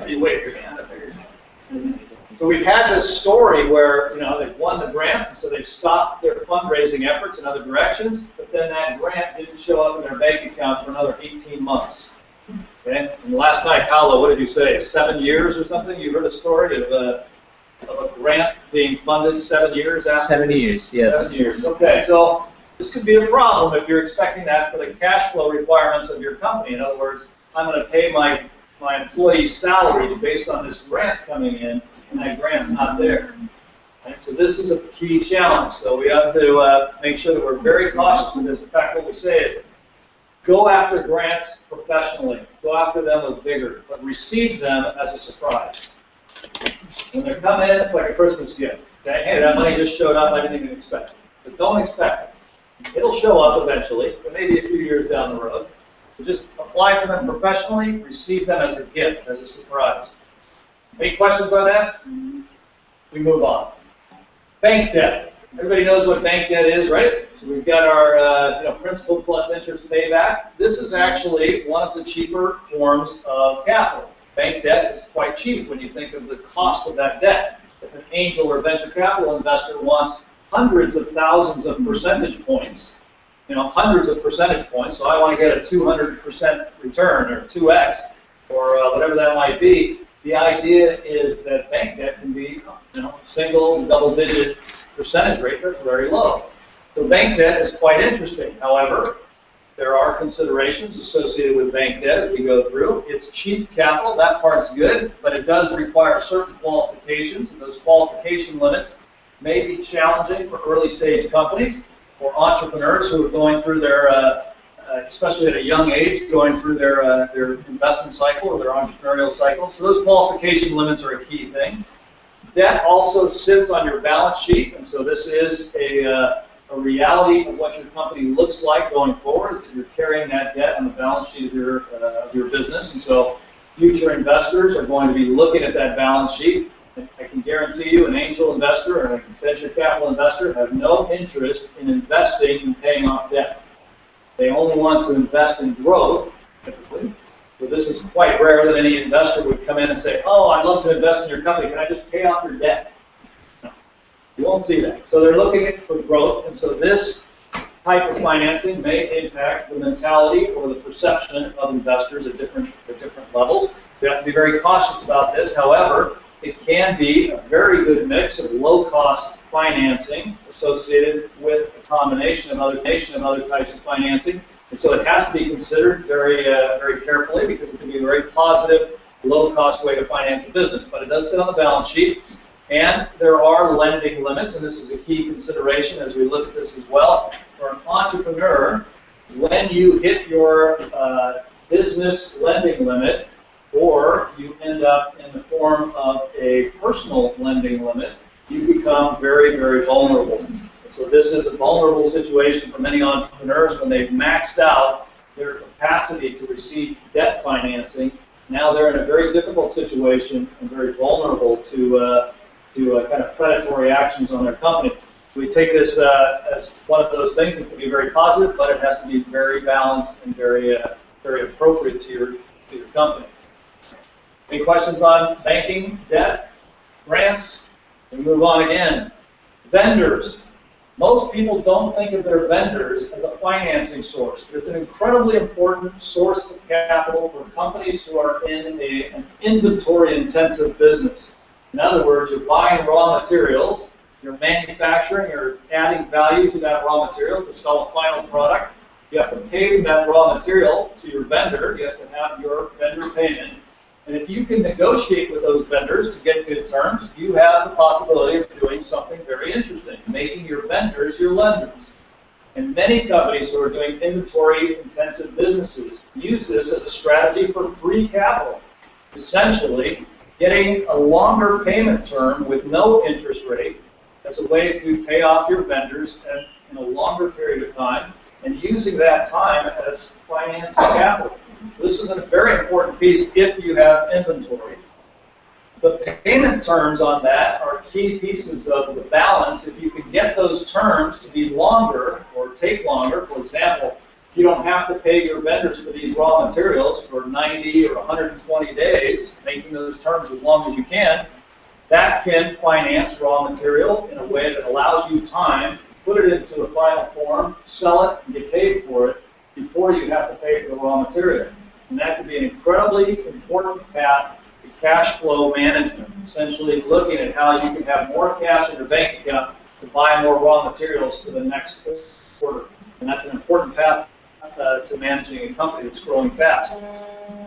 B: You wave your hand. I figured. So we've had this story where they've won the grants, and so they've stopped their fundraising efforts in other directions, but then that grant didn't show up in their bank account for another 18 months. Okay? And last night, Paolo, what did you say? 7 years or something? You heard a story of a grant being funded 7 years after?
D: 7 years, yes.
B: 7 years. Okay, so this could be a problem if you're expecting that for the cash flow requirements of your company. In other words, I'm going to pay my employee's salary based on this grant coming in, and that grant's not there. Okay? So this is a key challenge. So we have to make sure that we're very cautious with this. In fact, what we say is, go after grants professionally. Go after them with vigor, but receive them as a surprise. When they come in, it's like a Christmas gift. Okay? Hey, that money just showed up. I didn't even expect it. But don't expect it. It'll show up eventually, but maybe a few years down the road. So just apply for them professionally, receive them as a gift, as a surprise. Any questions on that? We move on. Bank debt. Everybody knows what bank debt is, right? So we've got our principal plus interest payback. This is actually one of the cheaper forms of capital. Bank debt is quite cheap when you think of the cost of that debt. If an angel or venture capital investor wants hundreds of thousands of percentage points, hundreds of percentage points, so I want to get a 200% return or 2x or whatever that might be, the idea is that bank debt can be single, double-digit percentage rate that's very low. So bank debt is quite interesting. However, there are considerations associated with bank debt as we go through. It's cheap capital, that part's good, but it does require certain qualifications, and those qualification limits may be challenging for early stage companies or entrepreneurs who are going through their, especially at a young age, going through their investment cycle or their entrepreneurial cycle. So those qualification limits are a key thing. Debt also sits on your balance sheet, and so this is a reality of what your company looks like going forward, is that you're carrying that debt on the balance sheet of your business. And so future investors are going to be looking at that balance sheet. I can guarantee you an angel investor or a venture capital investor have no interest in investing and paying off debt. They only want to invest in growth, typically. So this is quite rare that any investor would come in and say, oh, I'd love to invest in your company. Can I just pay off your debt? No, you won't see that. So they're looking for growth, and so this type of financing may impact the mentality or the perception of investors at different levels. You have to be very cautious about this. However, it can be a very good mix of low-cost financing associated with a combination of other types of financing. And so it has to be considered very carefully, because it can be a very positive, low-cost way to finance a business. But it does sit on the balance sheet, and there are lending limits, and this is a key consideration as we look at this as well. For an entrepreneur, when you hit your business lending limit, or you end up in the form of a personal lending limit, you become very, very vulnerable. So this is a vulnerable situation for many entrepreneurs when they've maxed out their capacity to receive debt financing. Now they're in a very difficult situation and very vulnerable to kind of predatory actions on their company. We take this as one of those things. It can be very positive, but it has to be very balanced and very appropriate to your company. Any questions on banking, debt, grants? We move on again. Vendors. Most people don't think of their vendors as a financing source, but it's an incredibly important source of capital for companies who are in an inventory-intensive business. In other words, you're buying raw materials, you're manufacturing, you're adding value to that raw material to sell a final product. You have to pay for that raw material to your vendor. You have to have your vendor payment. And if you can negotiate with those vendors to get good terms, you have the possibility of doing something very interesting, making your vendors your lenders. And many companies who are doing inventory-intensive businesses use this as a strategy for free capital. Essentially, getting a longer payment term with no interest rate as a way to pay off your vendors in a longer period of time, and using that time as financing capital. This is a very important piece if you have inventory. The payment terms on that are key pieces of the balance. If you can get those terms to be longer or take longer, for example, you don't have to pay your vendors for these raw materials for 90 or 120 days, making those terms as long as you can, that can finance raw material in a way that allows you time to put it into a final form, sell it, and get paid for it before you have to pay for the raw material. And that can be an incredibly important path to cash flow management, essentially looking at how you can have more cash in your bank account to buy more raw materials for the next quarter. And that's an important path to managing a company that's growing fast.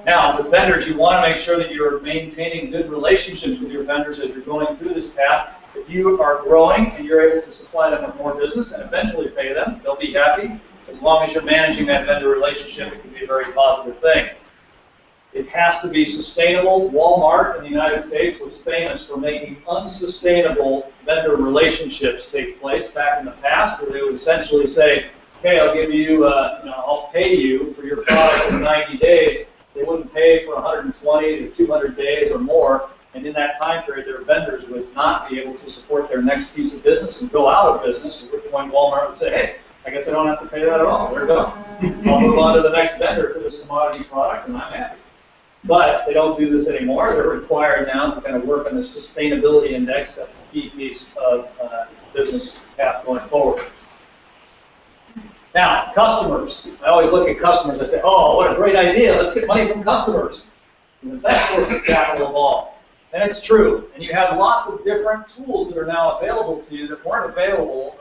B: Now, with vendors, you want to make sure that you're maintaining good relationships with your vendors as you're going through this path. If you are growing and you're able to supply them with more business and eventually pay them, they'll be happy. As long as you're managing that vendor relationship, it can be a very positive thing. It has to be sustainable. Walmart in the United States was famous for making unsustainable vendor relationships take place back in the past, where they would essentially say, okay, I'll give you, I'll pay you for your product in 90 days. They wouldn't pay for 120 to 200 days or more, and in that time period, their vendors would not be able to support their next piece of business and go out of business, at which point Walmart would say, hey, I guess I don't have to pay that at all. There we go. I'll move on to the next vendor for this commodity product, and I'm happy. But they don't do this anymore. They're required now to kind of work on the sustainability index. That's a key piece of business path going forward. Now, customers. I always look at customers. I say, oh, what a great idea. Let's get money from customers. And the best source of capital of all. And it's true. And you have lots of different tools that are now available to you that weren't available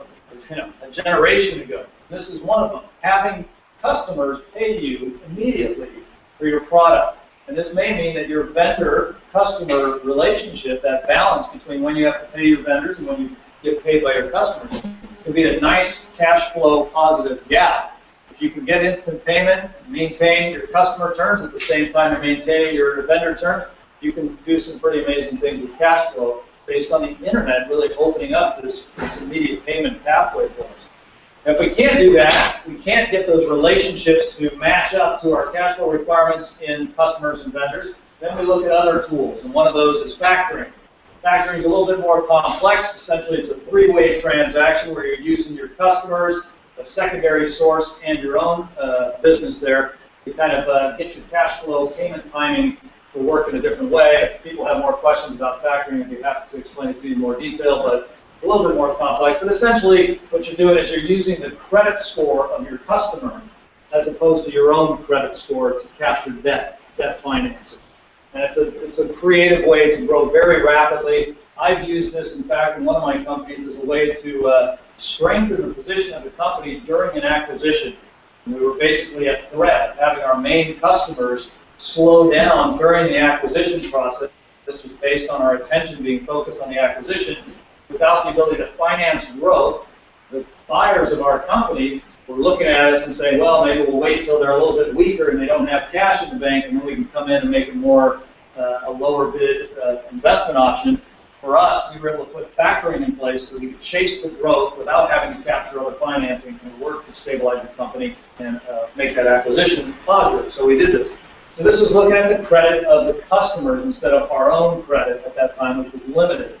B: a generation ago. This is one of them. Having customers pay you immediately for your product. And this may mean that your vendor-customer relationship, that balance between when you have to pay your vendors and when you get paid by your customers, could be a nice cash flow positive gap. If you can get instant payment, maintain your customer terms at the same time as maintaining your vendor terms, you can do some pretty amazing things with cash flow based on the internet really opening up this immediate payment pathway for us. If we can't do that, we can't get those relationships to match up to our cash flow requirements in customers and vendors, then we look at other tools, and one of those is factoring. Factoring is a little bit more complex. Essentially, it's a three-way transaction where you're using your customers, a secondary source, and your own business there to kind of get your cash flow payment timing to work in a different way. If people have more questions about factoring, I'd be happy to explain it to you in more detail, but a little bit more complex. But essentially, what you're doing is you're using the credit score of your customer as opposed to your own credit score to capture debt financing. And it's a creative way to grow very rapidly. I've used this, in fact, in one of my companies as a way to strengthen the position of the company during an acquisition. And we were basically at threat, having our main customers slow down during the acquisition process. This was based on our attention being focused on the acquisition. Without the ability to finance growth, the buyers of our company were looking at us and saying, well, maybe we'll wait until they're a little bit weaker and they don't have cash in the bank, and then we can come in and make it more a lower bid investment option. For us, we were able to put factoring in place so we could chase the growth without having to capture other financing and work to stabilize the company and make that acquisition positive. So we did this. So this is looking at the credit of the customers instead of our own credit at that time, which was limited.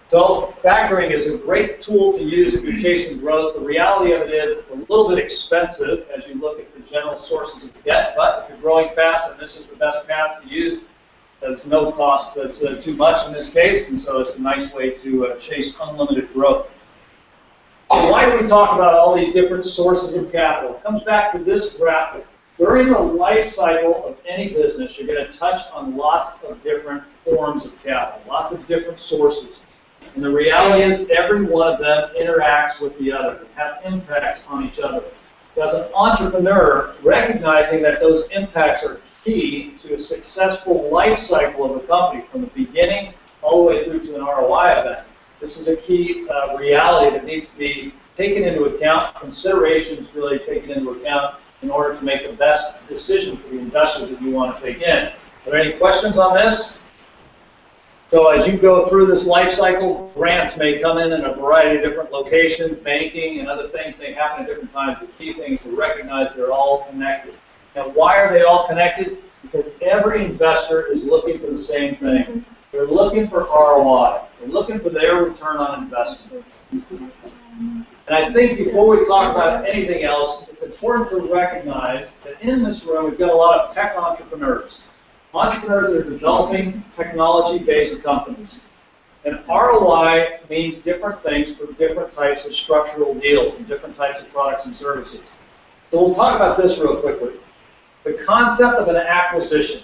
B: So factoring is a great tool to use if you're chasing growth. The reality of it is it's a little bit expensive as you look at the general sources of debt, but if you're growing fast and this is the best path to use, there's no cost that's too much in this case, and so it's a nice way to chase unlimited growth. So why do we talk about all these different sources of capital? It comes back to this graphic. During the life cycle of any business, you're going to touch on lots of different forms of capital, lots of different sources. And the reality is every one of them interacts with the other, and have impacts on each other. So as an entrepreneur, recognizing that those impacts are key to a successful life cycle of a company from the beginning all the way through to an ROI event. This is a key reality that needs to be taken into account, considerations really taken into account in order to make the best decision for the investors that you want to take in. Are there any questions on this? So as you go through this life cycle, grants may come in a variety of different locations, banking and other things may happen at different times. The key thing is to recognize they're all connected. Now, why are they all connected? Because every investor is looking for the same thing. They're looking for ROI. They're looking for their return on investment. And I think before we talk about anything else, it's important to recognize that in this room we've got a lot of tech entrepreneurs. Entrepreneurs that are developing technology-based companies. And ROI means different things for different types of structural deals and different types of products and services. So we'll talk about this real quickly. The concept of an acquisition.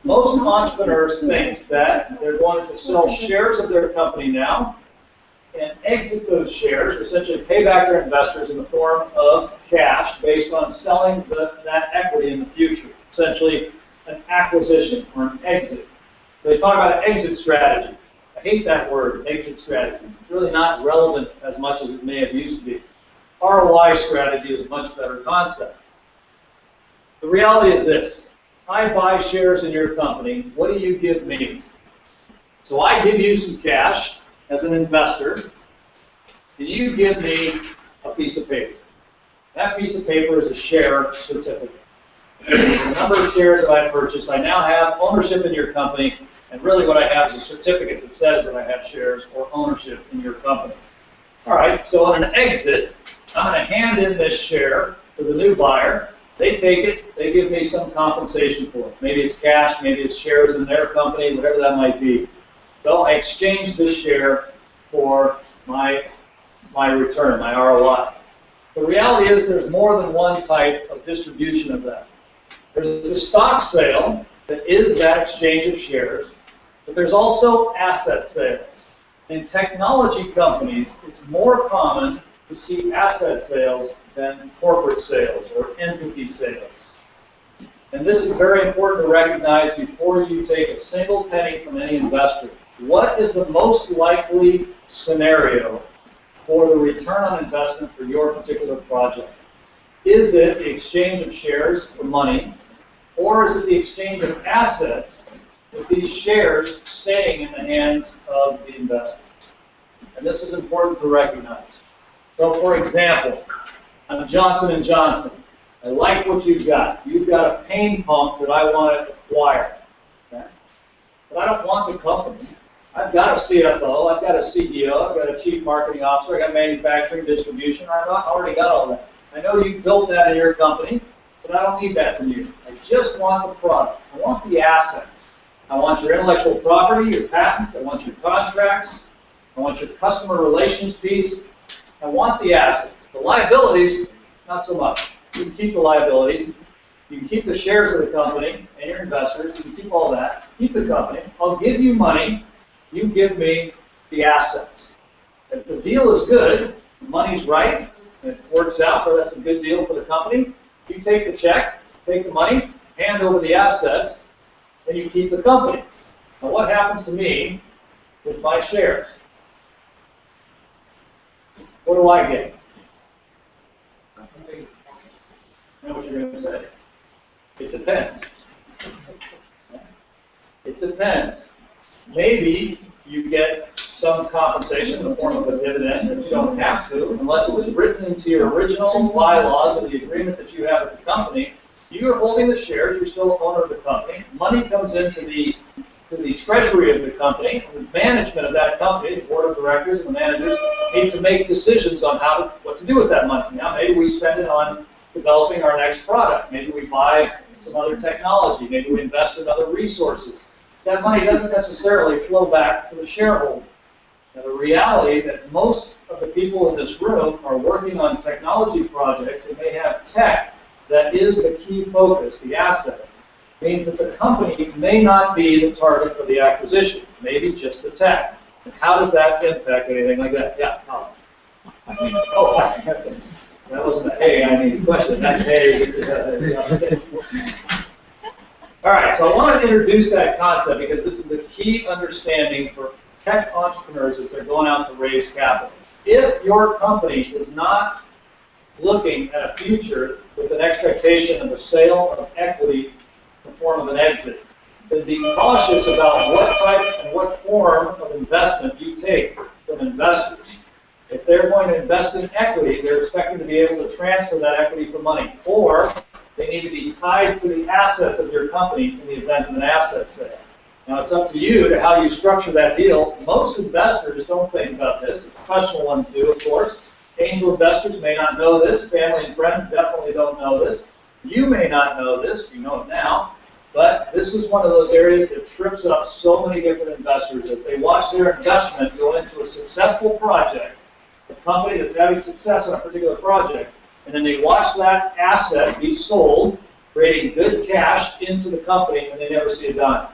B: Most entrepreneurs think that they're going to sell shares of their company now and exit those shares, or essentially pay back their investors in the form of cash based on selling that equity in the future. Essentially, an acquisition or an exit. They talk about an exit strategy. I hate that word, exit strategy. It's really not relevant as much as it may have used to be. ROI strategy is a much better concept. The reality is this. I buy shares in your company. What do you give me? So I give you some cash as an investor, and you give me a piece of paper. That piece of paper is a share certificate. The number of shares that I purchased, I now have ownership in your company, and really what I have is a certificate that says that I have shares or ownership in your company. All right, so on an exit, I'm going to hand in this share to the new buyer. They take it, they give me some compensation for it. Maybe it's cash, maybe it's shares in their company, whatever that might be. So I exchange this share for my return, my ROI. The reality is there's more than one type of distribution of that. There's the stock sale that is that exchange of shares, but there's also asset sales. In technology companies, it's more common to see asset sales than corporate sales or entity sales. And this is very important to recognize before you take a single penny from any investor. What is the most likely scenario for the return on investment for your particular project? Is it the exchange of shares for money, or is it the exchange of assets with these shares staying in the hands of the investor? And this is important to recognize. So, for example, I'm Johnson & Johnson. I like what you've got. You've got a pain pump that I want to acquire. Okay? But I don't want the company. I've got a CFO, I've got a CEO, I've got a chief marketing officer, I've got manufacturing, distribution. I've already got all that. I know you built that in your company, but I don't need that from you. I just want the product. I want the assets. I want your intellectual property, your patents, I want your contracts, I want your customer relations piece. I want the assets. The liabilities, not so much. You can keep the liabilities. You can keep the shares of the company and your investors. You can keep all that. Keep the company. I'll give you money. You give me the assets. If the deal is good, the money's right, and it works out, or that's a good deal for the company, you take the check, take the money, hand over the assets, and you keep the company. Now what happens to me with my shares? What do I get? I know what you're going to say. It depends. It depends. Maybe you get some compensation in the form of a dividend that you don't have to, unless it was written into your original bylaws or the agreement that you have with the company. You are holding the shares, you're still the owner of the company. Money comes into the treasury of the company. The management of that company, the board of directors and the managers, need to make decisions on what to do with that money. Now, maybe we spend it on developing our next product. Maybe we buy some other technology. Maybe we invest in other resources. That money doesn't necessarily flow back to the shareholder. Now, the reality that most of the people in this room are working on technology projects and they have tech that is the key focus, the asset, means that the company may not be the target for the acquisition, maybe just the tech. And how does that impact anything like that? Yeah. Oh, that wasn't a hey, I need a question. That's hey. All right, so I want to introduce that concept because this is a key understanding for tech entrepreneurs as they're going out to raise capital. If your company is not looking at a future with an expectation of a sale of equity in the form of an exit, then be cautious about what type and what form of investment you take from investors. If they're going to invest in equity, they're expecting to be able to transfer that equity for money, or they need to be tied to the assets of your company in the event of an asset sale. Now, it's up to you to how you structure that deal. Most investors don't think about this. The professional ones do, of course. Angel investors may not know this. Family and friends definitely don't know this. You may not know this. You know it now. But this is one of those areas that trips up so many different investors as they watch their investment go into a successful project, a company that's having success on a particular project, and then they watch that asset be sold, creating good cash into the company, and they never see a dime.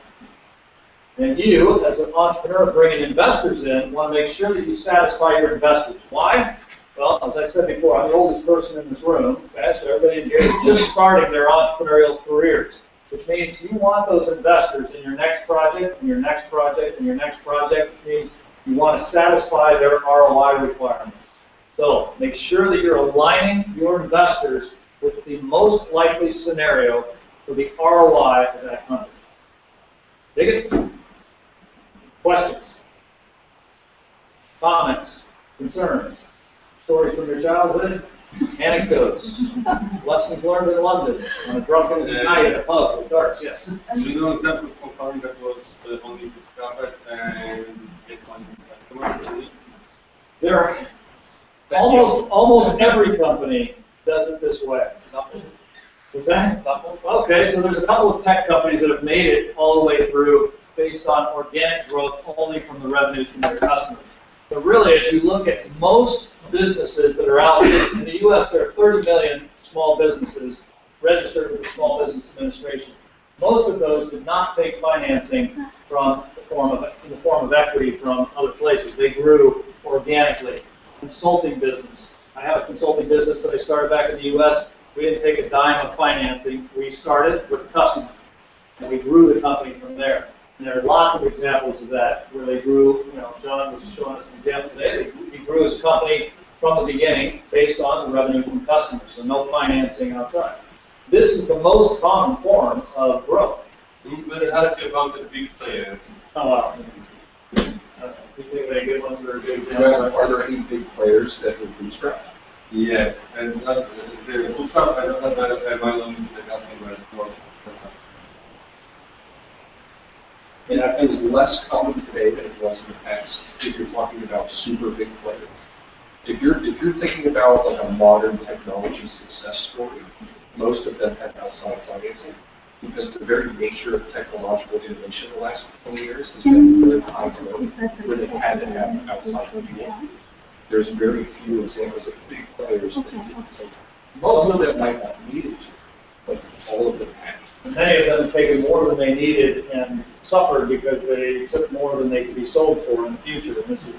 B: And you, as an entrepreneur bringing investors in, want to make sure that you satisfy your investors. Why? Well, as I said before, I'm the oldest person in this room, okay, so everybody in here is just starting their entrepreneurial careers, which means you want those investors in your next project, and your next project, and your next project, which means you want to satisfy their ROI requirements. So make sure that you're aligning your investors with the most likely scenario for the ROI of that company. Dig it? Questions? Comments? Concerns? Stories from your childhood? Anecdotes? Lessons learned in London on a drunken night at a pub with darts? Yes.
D: Do you know examples of a company that was only discovered and get one customer?
B: There are almost every company does it this way. What's that? Okay, so there's a couple of tech companies that have made it all the way through based on organic growth only from the revenues from their customers. But really, as you look at most businesses that are out there, in the U.S. there are 30 million small businesses registered with the Small Business Administration. Most of those did not take financing from in the form of equity from other places. They grew organically. Consulting business, I have a consulting business that I started back in the U.S. We didn't take a dime of financing. We started with a customer, and we grew the company from there. And there are lots of examples of that, where they grew, John was showing us an example today, he grew his company from the beginning based on the revenue from customers, so no financing outside. This is the most common form of growth.
D: But it has to be about the big players.
B: Oh, wow. You think of any good ones or a good
E: Yes,
B: example?
E: are there any big players that would bootstrap?
D: Yeah, and that, the bootstrap, I don't have that, my own the customer as well.
E: Yeah, it's less common today than it was in the past if you're talking about super big players. If you're thinking about like a modern technology success story, most of them have outside financing because the very nature of technological innovation in the last 20 years has been very high growth where they had to have outside fuel. There's very few examples of big players that didn't take. Some of them might not need it to, but all of them have.
B: Many of them have taken more than they needed and suffered because they took more than they could be sold for in the future. And this is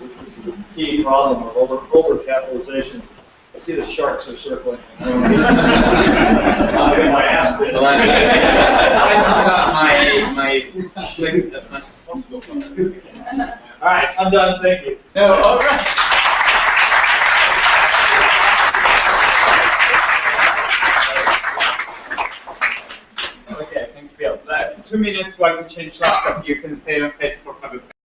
B: a key problem of overcapitalization. I see the sharks are circling. My ass bit.
A: I my clip as much as possible.
B: All right, I'm done. Thank you.
A: No, all right. Okay, thank you, Bill. 2 minutes while we change laptop. You can stay on stage for 5 minutes.